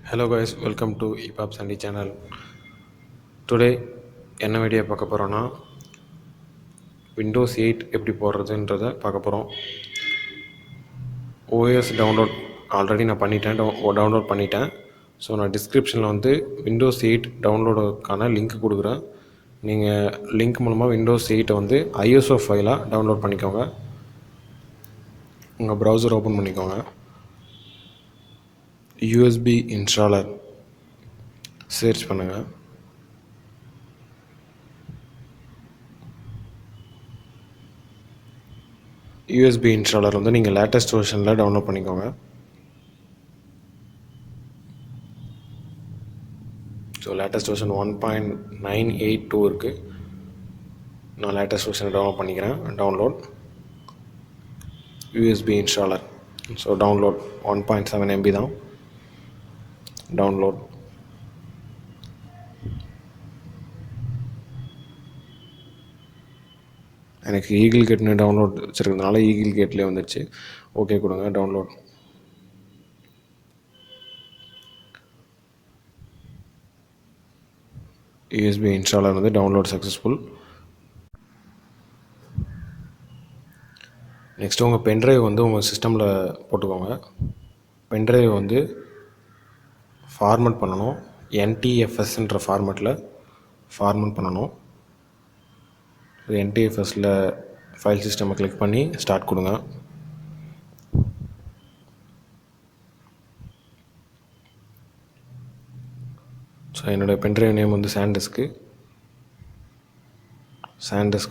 Hello guys, welcome to HIPHOPSANDY channel. Today என்ன video பார்க்க போகிறோன்னா விண்டோஸ் 8 எப்படி போடுறதுன்றதை பார்க்க போகிறோம். ஓஎஸ் டவுன்லோட் ஆல்ரெடி நான் டவுன்லோட் பண்ணிட்டேன். ஸோ நான் டிஸ்கிரிப்ஷனில் வந்து விண்டோஸ் 8 டவுன்லோடுக்கான லிங்க் கொடுக்குறேன். நீங்கள் லிங்க் மூலமாக விண்டோஸ் 8 வந்து ஐஎஸ்ஓ ஃபைலாக டவுன்லோட் பண்ணிக்கோங்க. உங்கள் ப்ரௌசர் ஓப்பன் பண்ணிக்கோங்க. யூஎஸ்பி இன்ஸ்டாலர் சர்ச் பண்ணுங்கள். யூஎஸ்பி இன்ஸ்டாலர் வந்து நீங்கள் லேட்டஸ்ட் வெர்ஷனில் டவுன்லோட் பண்ணிக்கோங்க. ஸோ லேட்டஸ்ட் வெர்ஷன் 1.982 இருக்குது. நான் லேட்டஸ்ட் வெர்ஷனை டவுன்லோட் பண்ணிக்கிறேன். Download USB installer. So download 1.7 MB தான். டவுன்லோட் எனக்கு ஈகிள் கேட்னு டவுன்லோட் வச்சுருக்கிறதுனால ஈகிள் கேட்லேயே வந்துடுச்சு. ஓகே கொடுங்க. டவுன்லோட் யூஎஸ்பி இன்ஸ்டாலர் வந்து டவுன்லோட் சக்ஸஸ்ஃபுல். நெக்ஸ்ட்டு உங்கள் பென்ட்ரைவ் வந்து உங்கள் சிஸ்டமில் போட்டுக்கோங்க. பென்ட்ரைவ் வந்து ஃபார்மட் பண்ணணும். NTFSன்ற ஃபார்மேட்டில் ஃபார்மட் பண்ணணும். NTFSல ஃபைல் சிஸ்டமை கிளிக் பண்ணி ஸ்டார்ட் கொடுங்க. ஸோ என்னோடய பென்ட்ரைவ் நேம் வந்து சாண்டிஸ்க்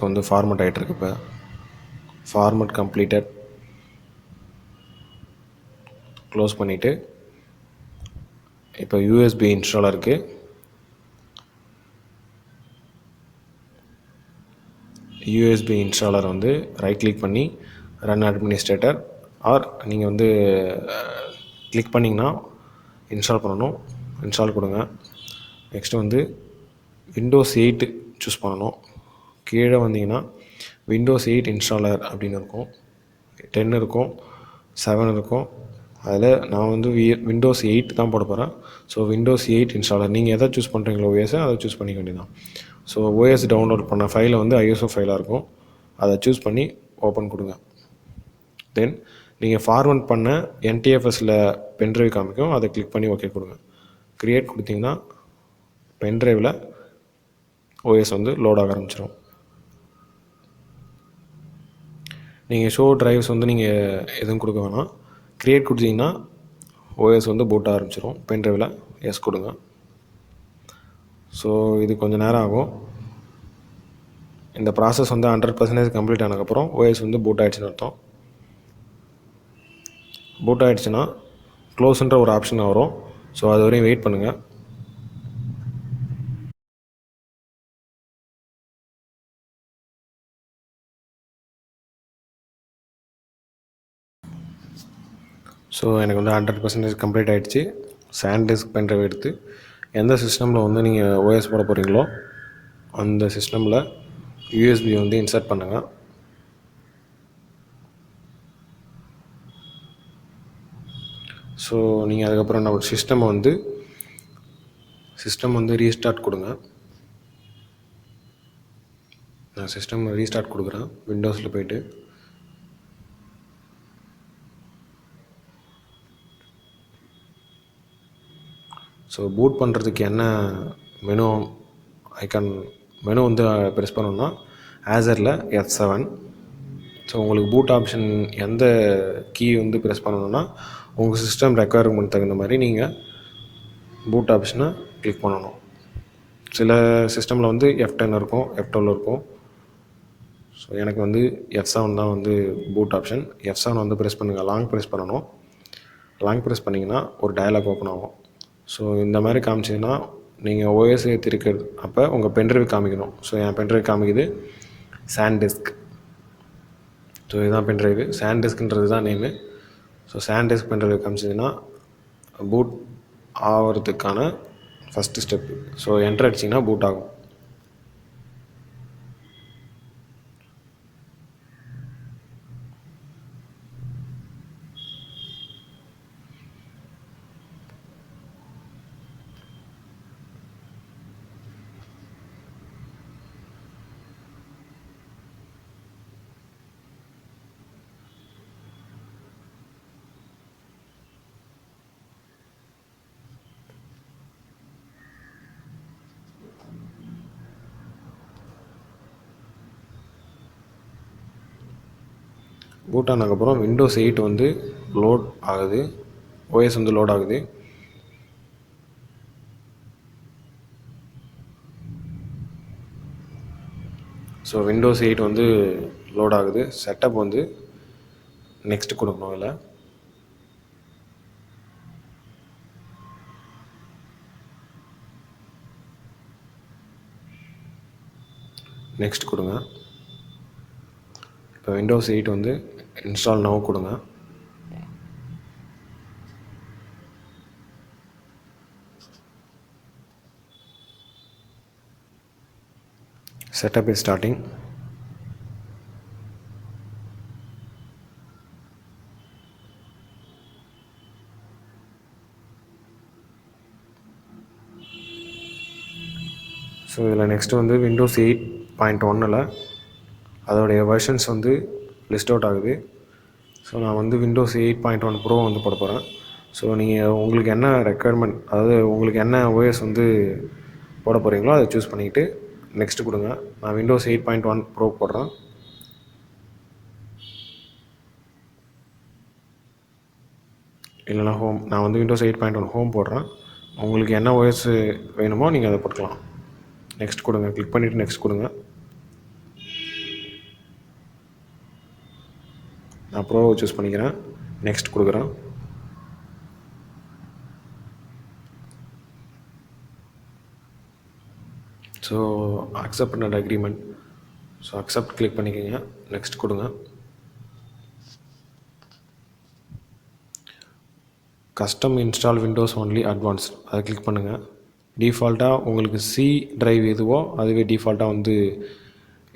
வந்து ஃபார்மட் ஆகிட்டுருக்கு. இப்போ ஃபார்மட் கம்ப்ளீட்டட். க்ளோஸ் பண்ணிவிட்டு இப்போ யூஎஸ்பி இன்ஸ்டாலருக்கு யூஎஸ்பி இன்ஸ்டாலர் வந்து ரைட் கிளிக் பண்ணி ரன் அட்மினிஸ்ட்ரேட்டர் ஆர் நீங்கள் வந்து கிளிக் பண்ணிங்கன்னா இன்ஸ்டால் பண்ணணும். இன்ஸ்டால் கொடுங்க. நெக்ஸ்ட்டு வந்து விண்டோஸ் 8 சூஸ் பண்ணணும். கீழே வந்தீங்கன்னா விண்டோஸ் 8 இன்ஸ்டாலர் அப்படின்னு இருக்கும். 10 இருக்கும், 7 இருக்கும். அதில் நான் வந்து விண்டோஸ் 8 தான் போட போகிறேன். ஸோ விண்டோஸ் 8 இன்ஸ்டாலர் நீங்கள் எதை சூஸ் பண்ணுறீங்களோ ஓஎஸை அதை சூஸ் பண்ணிக்க வேண்டியதான். ஸோ ஓஎஸ் டவுன்லோட் பண்ண ஃபைலை வந்து ஐஎஸ்ஓ ஃபைலாக இருக்கும். அதை சூஸ் பண்ணி ஓப்பன் கொடுங்க. தென் நீங்கள் ஃபார்வர்ட் பண்ண NTFSல பென்ட்ரைவ் காமிக்கும். அதை கிளிக் பண்ணி ஓகே கொடுங்க. க்ரியேட் கொடுத்தீங்கன்னா பென்ட்ரைவில் ஓஎஸ் வந்து லோட் ஆக ஆரம்பிச்சிடும். நீங்கள் ஷோ ட்ரைவ்ஸ் வந்து நீங்கள் எதுவும் கொடுக்க வேணாம். க்ரியேட் கொடுத்தீங்கன்னா ஓஎஸ் வந்து பூட் ஆரம்பிச்சிடும். பென்ட்ரைவில் எஸ் கொடுங்க. ஸோ இது கொஞ்சம் நேரம் ஆகும். இந்த ப்ராசஸ் வந்து 100% கம்ப்ளீட் ஆனதுக்கப்புறம் ஓஎஸ் வந்து பூட் ஆகிடுச்சுன்னு அர்த்தம். பூட் ஆகிடுச்சுன்னா க்ளோஸ்ன்ற ஒரு ஆப்ஷன் வரும். ஸோ அது வரையும் வெயிட் பண்ணுங்கள். ஸோ எனக்கு வந்து 100% கம்ப்ளீட் ஆகிடுச்சு. சாண்டிஸ்க் பென்ட்ரைவ் எடுத்து எந்த சிஸ்டமில் வந்து நீங்கள் ஓஎஸ் போட போகிறீங்களோ அந்த சிஸ்டமில் யூஎஸ்பி வந்து இன்சர்ட் பண்ணுங்கள். ஸோ நீங்கள் அதுக்கப்புறம் என்ன சிஸ்டம் வந்து ரீஸ்டார்ட் கொடுங்க. நான் சிஸ்டம் ரீஸ்டார்ட் கொடுக்குறேன். விண்டோஸில் போய்ட்டு ஸோ பூட் பண்ணுறதுக்கு என்ன மெனு வந்து ப்ரெஸ் பண்ணணும்னா ஆசரில் F7. ஸோ உங்களுக்கு பூட் ஆப்ஷன் எந்த கீ வந்து ப்ரெஸ் பண்ணணுன்னா உங்கள் சிஸ்டம் ரெக்குயர்மெண்ட் தகுந்த மாதிரி நீங்கள் பூட் ஆப்ஷனை கிளிக் பண்ணணும். சில சிஸ்டமில் வந்து F10 இருக்கும், F12 இருக்கும். ஸோ எனக்கு வந்து F7 தான் வந்து பூட் ஆப்ஷன். F7 வந்து ப்ரெஸ் பண்ணுங்கள். லாங் ப்ரெஸ் பண்ணணும். லாங் ப்ரெஸ் பண்ணிங்கன்னா ஒரு டயலாக் ஓப்பன் ஆகும். ஸோ இந்த மாதிரி காமிச்சிங்கன்னா நீங்கள் ஓஎஸ் ஏற்றிருக்கிறது அப்போ உங்கள் பென்ட்ரைவ் காமிக்கணும். ஸோ என் பென்ட்ரைவ் காமிக்குது சாண்டிஸ்க். ஸோ இதுதான் பென்ட்ரைவு. சாண்டிஸ்க்ன்றது தான் நேமு. ஸோ சாண்டிஸ்க் பென்ட்ரைவ் காமிச்சதுன்னா பூட் ஆகிறதுக்கான ஃபஸ்ட்டு ஸ்டெப்பு. ஸோ என்டர் அடிச்சிங்கன்னா பூட் ஆகும். பூட் ஆனதுக்கப்புறம் விண்டோஸ் 8 வந்து லோட் ஆகுது, ஓஎஸ் வந்து லோட் ஆகுது. ஸோ விண்டோஸ் 8 வந்து லோட் ஆகுது. செட்டப் வந்து நெக்ஸ்ட் கொடுக்கணும். இல்லை நெக்ஸ்ட் கொடுங்க. இப்போ விண்டோஸ் 8 வந்து இன்ஸ்டால் நவ் கொடுங்க. Setup is starting. ஸோ இதில் நெக்ஸ்ட்டு வந்து விண்டோஸ் 8.1 அதோடைய வெர்ஷன்ஸ் வந்து லிஸ்ட் அவுட் ஆகுது. ஸோ நான் வந்து விண்டோஸ் 8.1 ப்ரோ வந்து போட போகிறேன். ஸோ நீங்கள் உங்களுக்கு என்ன ரெக்குயர்மெண்ட், அதாவது உங்களுக்கு என்ன ஓஎஸ் வந்து போட போகிறீங்களோ அதை சூஸ் பண்ணிக்கிட்டு நெக்ஸ்ட்டு கொடுங்க. நான் விண்டோஸ் 8.1 ப்ரோ போடுறேன். இல்லைனா ஹோம், நான் வந்து விண்டோஸ் 8.1 ஹோம் போடுறேன். உங்களுக்கு என்ன ஓஎஸ் வேணுமோ நீங்கள் அதை போட்டுக்கலாம். நெக்ஸ்ட் கொடுங்க. கிளிக் பண்ணிவிட்டு நெக்ஸ்ட் கொடுங்க. நான் ப்ரோவை சூஸ் பண்ணிக்கிறேன். நெக்ஸ்ட் கொடுக்குறேன். So accept and agreement. So accept click பண்ணிக்கோங்க. நெக்ஸ்ட் கொடுங்க. Custom install Windows only advanced அதை கிளிக் பண்ணுங்கள். டிஃபால்ட்டாக உங்களுக்கு சி ட்ரைவ் எதுவோ அதுவே டிஃபால்ட்டாக வந்து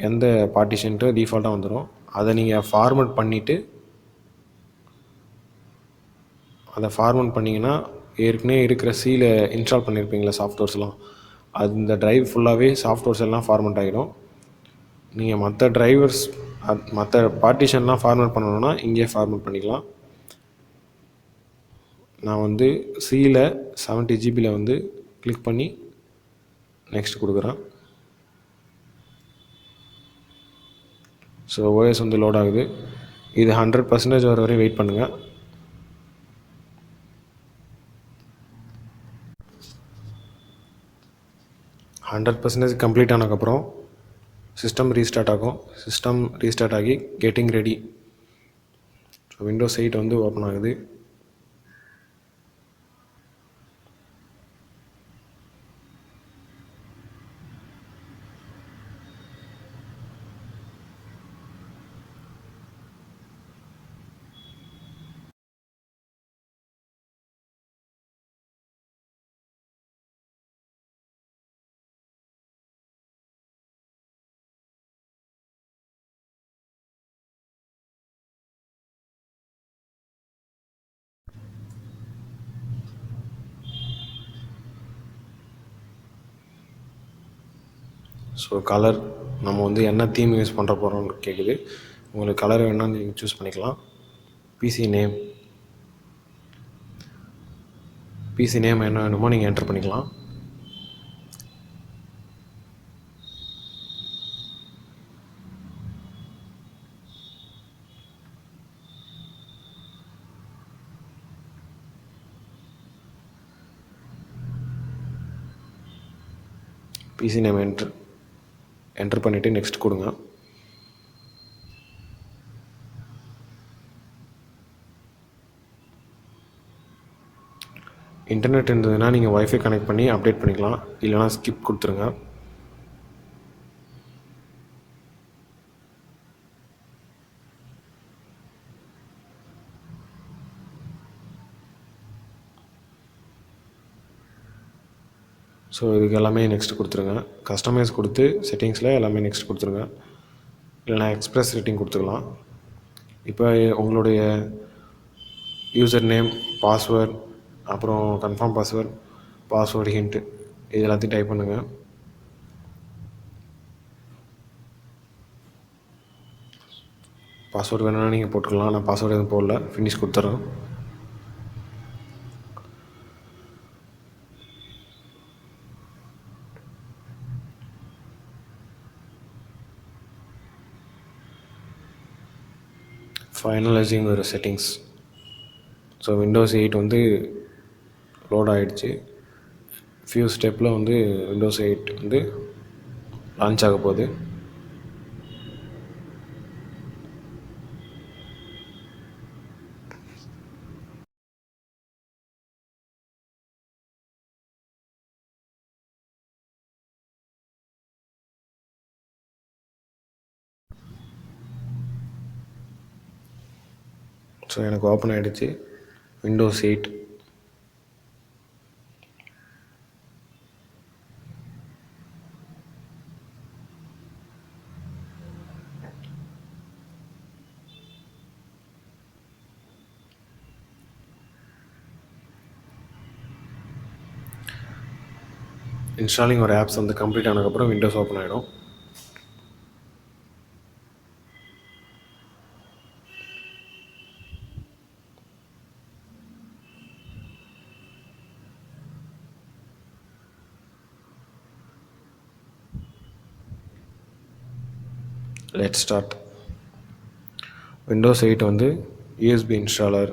எந்த பார்ட்டிஷன்ட்டு டிஃபால்ட்டாக வந்துடும். அதை நீங்கள் ஃபார்மட் பண்ணிவிட்டு அதை ஃபார்மட் பண்ணிங்கன்னா ஏற்கனவே இருக்கிற சியில் இன்ஸ்டால் பண்ணியிருப்பீங்களா சாஃப்ட்வேர்ஸ்லாம், அது இந்த ட்ரைவ் ஃபுல்லாகவே சாஃப்ட்வேர்ஸ் எல்லாம் ஃபார்மட் ஆகிடும். நீங்கள் மற்ற ட்ரைவர்ஸ் மற்ற பார்ட்டிஷன்லாம் ஃபார்மட் பண்ணணுன்னா இங்கே ஃபார்மட் பண்ணிக்கலாம். நான் வந்து சியில் 70 ஜிபியில் வந்து கிளிக் பண்ணி நெக்ஸ்ட் கொடுக்குறேன். ஸோ ஓஎஸ் வந்து லோட் ஆகுது. இது 100% வர வரையும் வெயிட் பண்ணுங்கள். ஹண்ட்ரட் பர்சன்டேஜ் கம்ப்ளீட் ஆனதுக்கப்புறம் சிஸ்டம் ரீஸ்டார்ட் ஆகும். சிஸ்டம் ரீஸ்டார்ட் ஆகி கெட்டிங் ரெடி. ஸோ விண்டோஸ் 8 வந்து ஓப்பன் ஆகுது. ஸோ கலர் நம்ம வந்து என்ன தீம் யூஸ் பண்ணுற போகிறோம்னு கேட்குது. உங்களுக்கு கலர் வேணால் நீங்கள் சூஸ் பண்ணிக்கலாம். பிசி நேம் என்ன வேணுமோ நீங்கள் என்டர் பண்ணிக்கலாம். பிசி நேம் என்டர் பண்ணிவிட்டு நெக்ஸ்ட் கொடுங்க. இன்டர்நெட் இருந்ததுன்னா நீங்கள் வைஃபை கனெக்ட் பண்ணி அப்டேட் பண்ணிக்கலாம். இல்லைனா ஸ்கிப் கொடுத்துருங்க. ஸோ இதுக்கு எல்லாமே நெக்ஸ்ட் கொடுத்துருங்க. கஸ்டமைஸ் கொடுத்து செட்டிங்ஸில் எல்லாமே நெக்ஸ்ட் கொடுத்துருங்க. இல்லைனா எக்ஸ்ப்ரெஸ் ரேட்டிங் கொடுத்துக்கலாம். இப்போ உங்களுடைய யூசர் நேம், பாஸ்வேர்ட், அப்புறம் கன்ஃபார்ம் பாஸ்வேர்டு ஹிண்ட்டு இது எல்லாத்தையும் டைப் பண்ணுங்கள். பாஸ்வேர்டு வேணும்னா நீங்கள் போட்டுக்கலாம். நான் பாஸ்வேர்டு எதுவும் போடல. ஃபினிஷ் கொடுத்துட்றேன். ஃபைனலைசிங் ஒரு செட்டிங்ஸ். ஸோ விண்டோஸ் 8 வந்து லோட் ஆகிடுச்சு. ஃபியூ ஸ்டெப்பில் வந்து விண்டோஸ் 8 வந்து லான்ச் ஆக போகுது. ஸோ எனக்கு ஓப்பன் ஆகிடுச்சு விண்டோஸ் 8. இன்ஸ்டாலிங் ஒரு ஆப்ஸ் வந்து கம்ப்ளீட் ஆனதுக்கப்புறம் விண்டோஸ் ஓப்பன் ஆகிடும். Let's start. விண்டோஸ் 8 வந்து யூஎஸ்பி இன்ஸ்டாலர்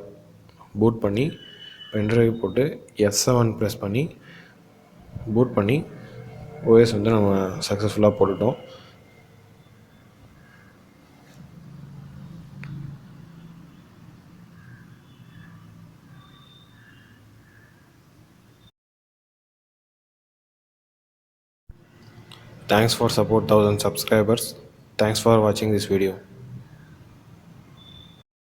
பூட் பண்ணி பென்ட்ரைவ் போட்டு F7 ப்ரெஸ் பண்ணி பூட் பண்ணி ஓஎஸ் வந்து நம்ம சக்ஸஸ்ஃபுல்லாக போட்டுட்டோம். Thanks for support 1000 subscribers. Thanks for watching this video.